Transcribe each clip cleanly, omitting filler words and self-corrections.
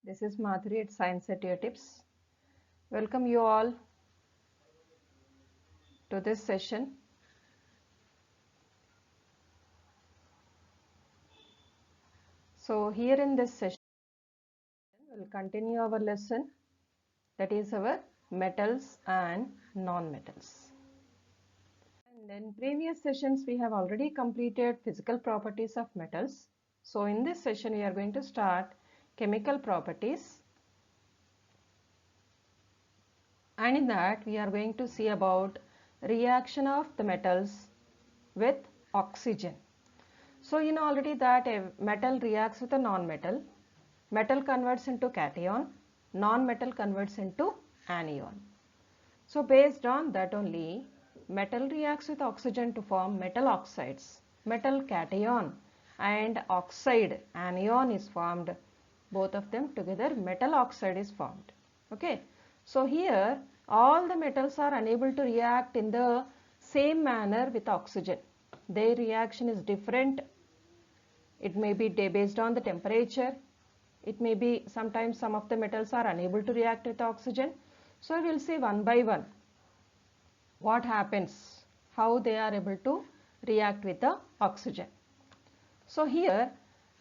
This is Madhuri at Science at Your Tips. Welcome you all to this session. So here in this session, we'll continue our lesson, that is our metals and non-metals. And in previous sessions, we have already completed physical properties of metals. So in this session, we are going to start chemical properties. And in that, we are going to see about reaction of the metals with oxygen. So you know already that a metal reacts with a non-metal. Metal converts into cation, non-metal converts into anion. So based on that only, metal reacts with oxygen to form metal oxides. Metal cation and oxide anion is formed. Both of them together, metal oxide is formed. Okay. So here all the metals are unable to react in the same manner with oxygen. Their reaction is different. It may be based on the temperature. It may be sometimes some of the metals are unable to react with oxygen. So we will see one by one what happens, how they are able to react with the oxygen. So here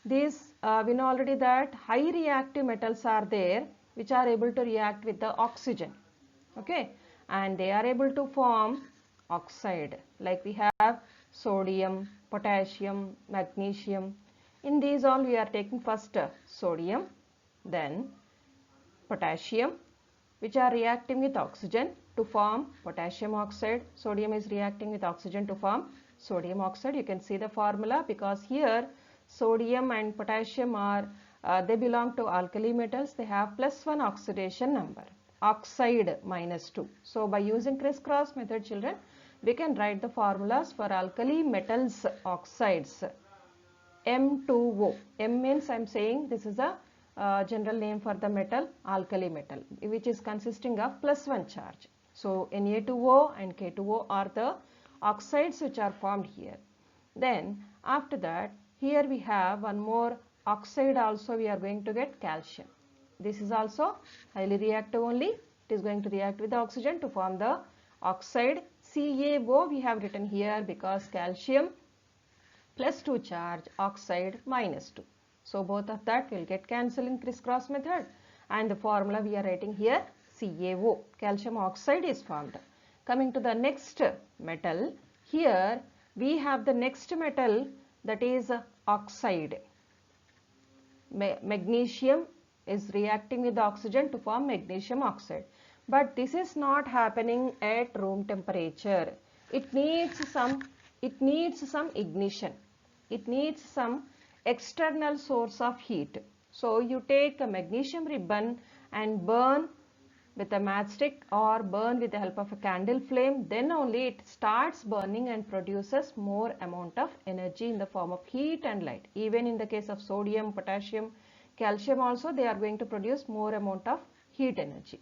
these we know already that high reactive metals are there which are able to react with the oxygen. Okay, and they are able to form oxide, like we have sodium, potassium, magnesium. In these all we are taking first sodium, then potassium, which are reacting with oxygen to form potassium oxide. Sodium is reacting with oxygen to form sodium oxide. You can see the formula, because here sodium and potassium are they belong to alkali metals. They have +1 oxidation number, oxide -2. So by using crisscross method, children, we can write the formulas for alkali metals oxides. M2O. M means I am saying this is a general name for the metal, alkali metal, which is consisting of +1 charge. So Na2O and K2O are the oxides which are formed here. Then after that, here we have one more oxide also, we are going to get calcium. This is also highly reactive only. It is going to react with the oxygen to form the oxide CaO we have written here, because calcium +2 charge, oxide -2. So both of that will get cancelled in crisscross method, and the formula we are writing here CaO, calcium oxide, is formed. Coming to the next metal, here we have the next metal, that is oxide. Magnesium is reacting with the oxygen to form magnesium oxide, but this is not happening at room temperature. It needs some ignition. It needs some external source of heat. So you take a magnesium ribbon and burn with a matchstick or burn with the help of a candle flame, then only it starts burning and produces more amount of energy in the form of heat and light. Even in the case of sodium, potassium, calcium also, they are going to produce more amount of heat energy.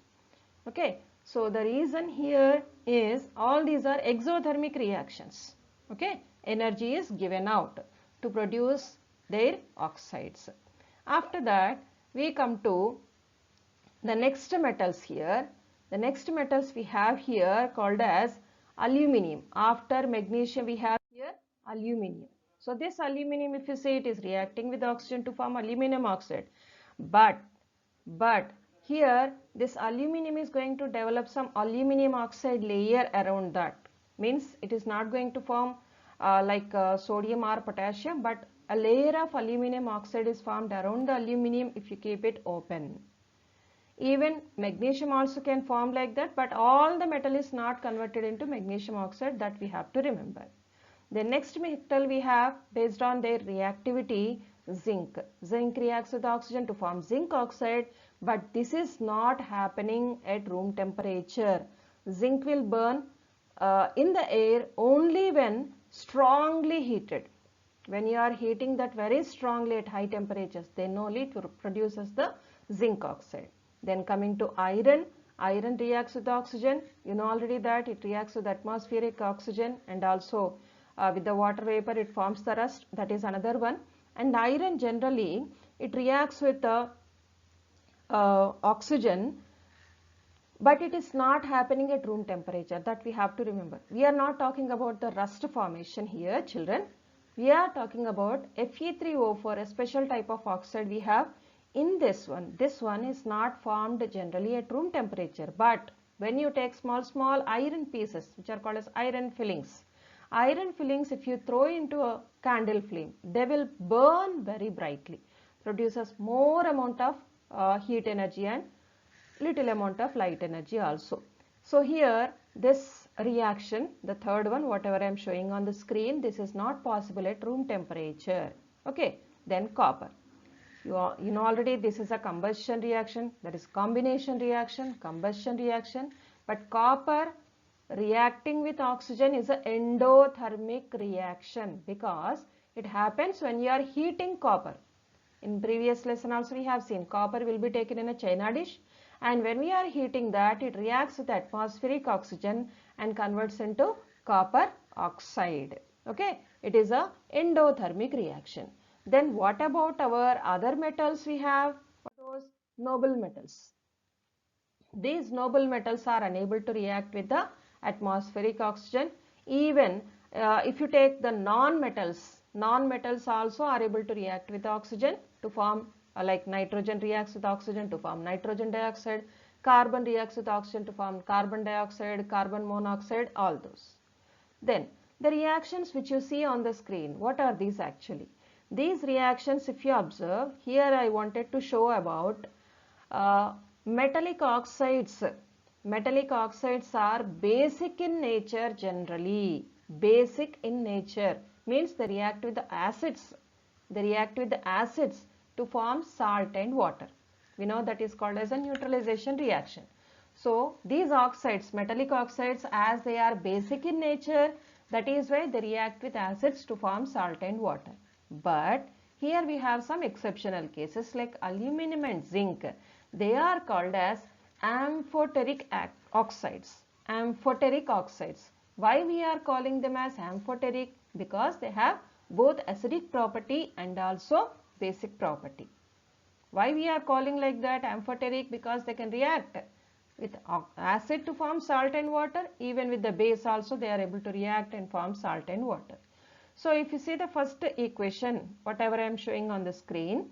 Okay, so the reason here is all these are exothermic reactions. Okay, energy is given out to produce their oxides. After that, we come to the next metals here. The next metals we have here called as aluminium. After magnesium we have here aluminium. So this aluminium, if you say, it is reacting with oxygen to form aluminum oxide. But here this aluminium is going to develop some aluminium oxide layer around that. Means it is not going to form like sodium or potassium, but a layer of aluminium oxide is formed around the aluminium if you keep it open. Even magnesium also can form like that, but all the metal is not converted into magnesium oxide, that we have to remember. The next metal we have, based on their reactivity, zinc. Zinc reacts with oxygen to form zinc oxide, but this is not happening at room temperature. Zinc will burn in the air only when strongly heated. When you are heating that very strongly at high temperatures, then only it produces the zinc oxide. Then coming to iron, iron reacts with oxygen. You know already that it reacts with atmospheric oxygen, and also with the water vapor it forms the rust. That is another one. And iron generally it reacts with oxygen, but it is not happening at room temperature. That we have to remember. We are not talking about the rust formation here, children. We are talking about Fe3O4, a special type of oxide we have in this one. This one is not formed generally at room temperature, but when you take small iron pieces, which are called as iron fillings, if you throw into a candle flame, they will burn very brightly, produces more amount of heat energy and little amount of light energy also. So here this reaction, the third one, whatever I am showing on the screen, this is not possible at room temperature. Okay, then copper. You know already this is a combustion reaction, that is combination reaction, combustion reaction, but copper reacting with oxygen is an endothermic reaction because it happens when you are heating copper. In previous lesson also we have seen copper will be taken in a china dish, and when we are heating that, it reacts with atmospheric oxygen and converts into copper oxide. Okay, it is a endothermic reaction. Then what about our other metals we have? Those noble metals. These noble metals are unable to react with the atmospheric oxygen. Even if you take the non-metals also are able to react with oxygen to form like nitrogen reacts with oxygen to form nitrogen dioxide, carbon reacts with oxygen to form carbon dioxide, carbon monoxide, all those. Then the reactions which you see on the screen, what are these actually? These reactions, if you observe, here I wanted to show about metallic oxides. Metallic oxides are basic in nature generally. Basic in nature means they react with the acids. They react with the acids to form salt and water. We know that is called as a neutralization reaction. So these oxides, metallic oxides, as they are basic in nature, that is why they react with acids to form salt and water. But here we have some exceptional cases like aluminum and zinc. They are called as amphoteric oxides. Amphoteric oxides. Why we are calling them as amphoteric? Because they have both acidic property and also basic property. Why we are calling like that amphoteric? Because they can react with acid to form salt and water. Even with the base also they are able to react and form salt and water. So if you see the first equation, whatever I am showing on the screen,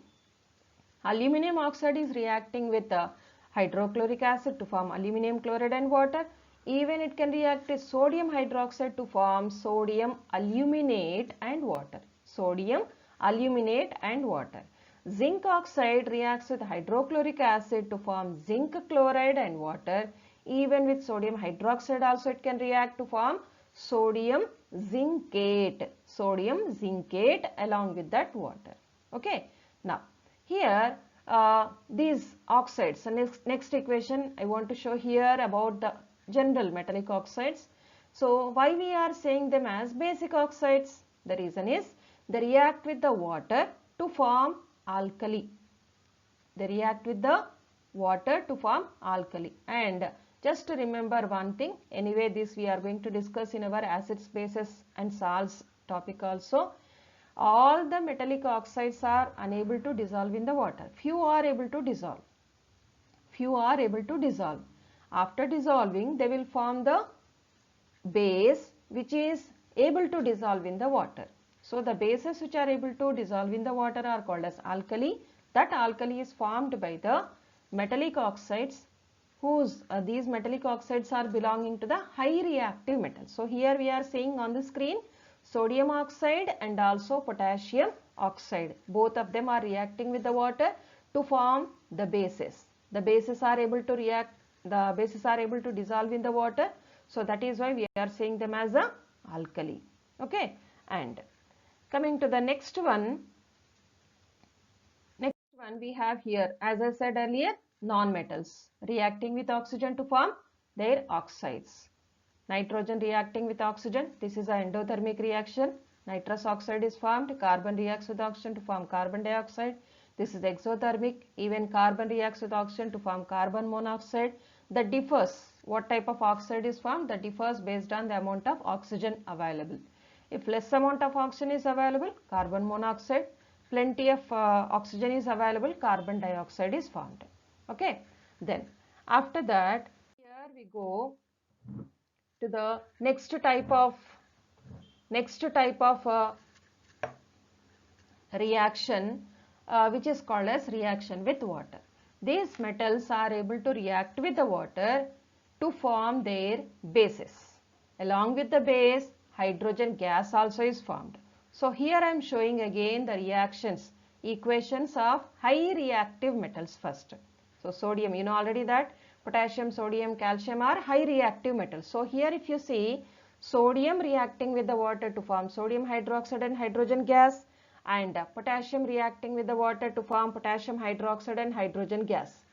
aluminum oxide is reacting with hydrochloric acid to form aluminum chloride and water. Even it can react with sodium hydroxide to form sodium aluminate and water. Sodium aluminate and water. Zinc oxide reacts with hydrochloric acid to form zinc chloride and water. Even with sodium hydroxide also it can react to form sodium zincate. Sodium zincate along with that water. Okay. Now here these oxides, so next equation I want to show here about the general metallic oxides. So why we are saying them as basic oxides? The reason is they react with the water to form alkali. They react with the water to form alkali. And just to remember one thing, anyway this we are going to discuss in our acids, bases and salts topic also. All the metallic oxides are unable to dissolve in the water. Few are able to dissolve. Few are able to dissolve. After dissolving, they will form the base which is able to dissolve in the water. So the bases which are able to dissolve in the water are called as alkali. That alkali is formed by the metallic oxides whose these metallic oxides are belonging to the high reactive metals. So here we are seeing on the screen sodium oxide and also potassium oxide. Both of them are reacting with the water to form the bases. The bases are able to react, the bases are able to dissolve in the water. So that is why we are saying them as a alkali. Okay. And coming to the next one we have here, as I said earlier, non-metals reacting with oxygen to form their oxides. Nitrogen reacting with oxygen, this is an endothermic reaction. Nitrous oxide is formed, carbon reacts with oxygen to form carbon dioxide. This is exothermic, even carbon reacts with oxygen to form carbon monoxide. That differs, what type of oxide is formed, that differs based on the amount of oxygen available. If less amount of oxygen is available, carbon monoxide. Plenty of oxygen is available, carbon dioxide is formed. Okay, then after that, here we go to the next type of reaction, which is called as reaction with water. These metals are able to react with the water to form their bases. Along with the base, hydrogen gas also is formed. So here I am showing again the reactions, equations of high reactive metals first. So sodium, you know already that potassium, sodium, calcium are high reactive metals. So here if you see sodium reacting with the water to form sodium hydroxide and hydrogen gas, and potassium reacting with the water to form potassium hydroxide and hydrogen gas.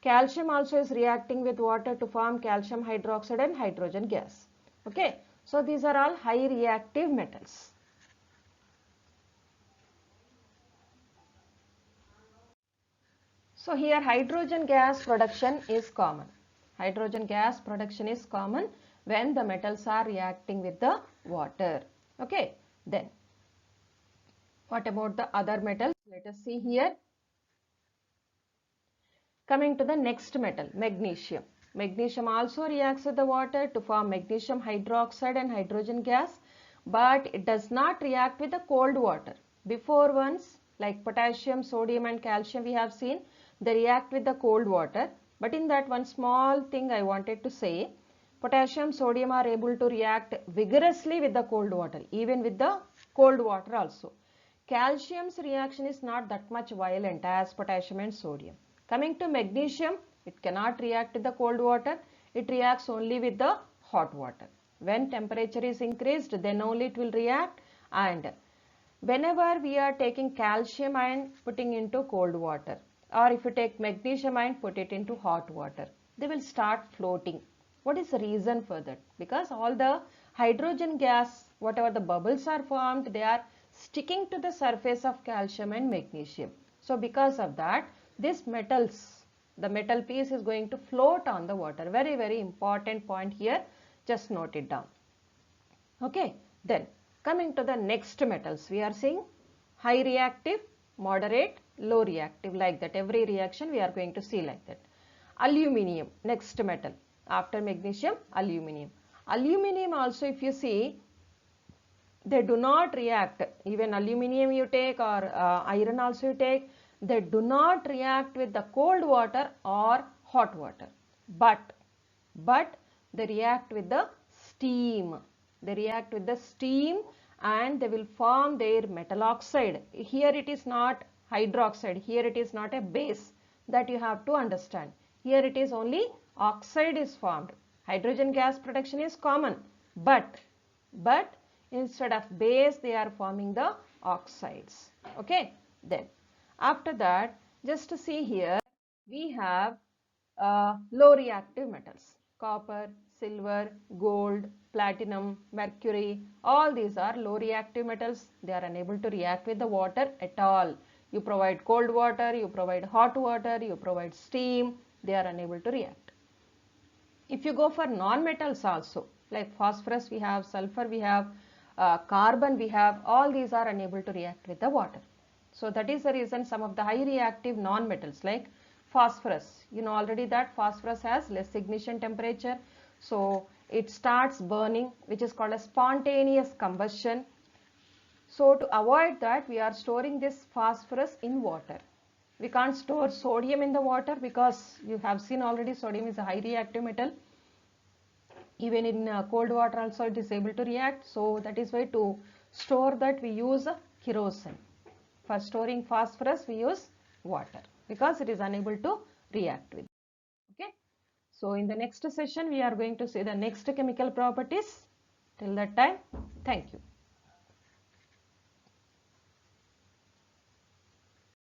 Calcium also is reacting with water to form calcium hydroxide and hydrogen gas. Okay, so these are all high reactive metals. So here hydrogen gas production is common. Hydrogen gas production is common when the metals are reacting with the water. Okay, then what about the other metals? Let us see here. Coming to the next metal, magnesium. Magnesium also reacts with the water to form magnesium hydroxide and hydrogen gas, but it does not react with the cold water. Before ones like potassium, sodium and calcium we have seen, they react with the cold water. But in that one small thing I wanted to say, potassium, sodium are able to react vigorously with the cold water, even with the cold water also. Calcium's reaction is not that much violent as potassium and sodium. Coming to magnesium, it cannot react with the cold water. It reacts only with the hot water. When temperature is increased, then only it will react. And whenever we are taking calcium ion putting into cold water, or if you take magnesium ion put it into hot water, they will start floating. What is the reason for that? Because all the hydrogen gas, whatever the bubbles are formed, they are sticking to the surface of calcium and magnesium. So because of that, these metals, the metal piece is going to float on the water. Very, very important point here. Just note it down. Okay, then coming to the next metals, we are seeing high reactive, moderate, low reactive, like that. Every reaction we are going to see like that. Aluminium, next metal. After magnesium, aluminium. Aluminium also, if you see, they do not react. Even aluminium you take or iron also you take, they do not react with the cold water or hot water. But they react with the steam. They react with the steam and they will form their metal oxide. Here it is not hydroxide. Here it is not a base, that you have to understand. Here it is only oxide is formed. Hydrogen gas production is common, but instead of base they are forming the oxides. Okay, then after that, just to see here, we have low reactive metals: copper, silver, gold, platinum, mercury. All these are low reactive metals. They are unable to react with the water at all. You provide cold water, you provide hot water, you provide steam, they are unable to react. If you go for non-metals also, like phosphorus we have, sulfur we have, carbon we have, all these are unable to react with the water. So that is the reason some of the high reactive non-metals like phosphorus, you know already that phosphorus has less ignition temperature, so it starts burning, which is called a spontaneous combustion. So to avoid that, we are storing this phosphorus in water. We can't store sodium in the water because you have seen already sodium is a high reactive metal. Even in cold water also it is able to react. So that is why to store that we use kerosene. For storing phosphorus we use water because it is unable to react with. Okay. So in the next session we are going to see the next chemical properties. Till that time, thank you.